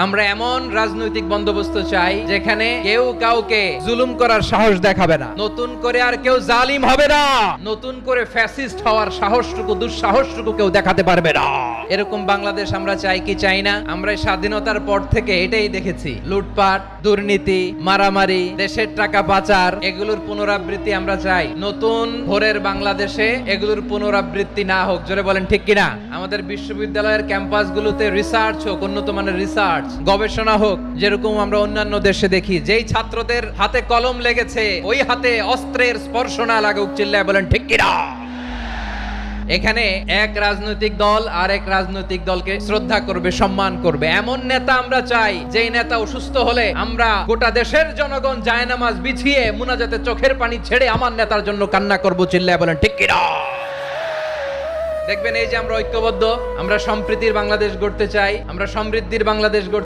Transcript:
আমরা এমন রাজনৈতিক বন্দোবস্ত চাই যেখানে কেউ কাউকে জুলুম করার সাহস দেখাবে না, নতুন করে আর কেউ জালিম হবে না, নতুন করে ফ্যাসিস্ট হওয়ার সাহসটুকু দুঃসাহসটুকু কেউ দেখাতে পারবে না। এরকম বাংলাদেশ আমরা চাই কি চাই না? আমরা স্বাধীনতার পর থেকে এটাই দেখেছি, লুটপাট, দুর্নীতি, মারামারি, দেশের টাকা পাচার, এগুলোর পুনরাবৃত্তি আমরা চাই। নতুন ভোরের বাংলাদেশে এগুলোর পুনরাবৃত্তি না হোক। জোরে বলেন ঠিক কিনা? আমাদের বিশ্ববিদ্যালয়ের ক্যাম্পাসগুলোতে রিসার্চ হোক, উন্নত মানের রিসার্চ, গবেষণা হোক, যেরকম আমরা অন্যান্য দেশে দেখি। যেই ছাত্রদের হাতে কলম লেগেছে ওই হাতে অস্ত্রের স্পর্শ না লাগুক। চিল্লায় বলেন ঠিক কিনা? এখানে এক রাজনৈতিক দল আর এক রাজনৈতিক দলকে শ্রদ্ধা করবে, সম্মান করবে, এমন নেতা আমরা চাই যেই নেতা অসুস্থ হলে আমরা গোটা দেশের জনগণ জায়নামাজ বিছিয়ে মুনাজাতে চোখের পানি ছেড়ে আমার নেতার জন্য কান্না করব। চিল্লায় বলেন ঠিক কিনা? দেখবেন এই যে আমরা ঐক্যবদ্ধ, আমরা সম্প্রীতির বাংলাদেশ গড়তে চাই, আমরা সমৃদ্ধির বাংলাদেশ গড়তে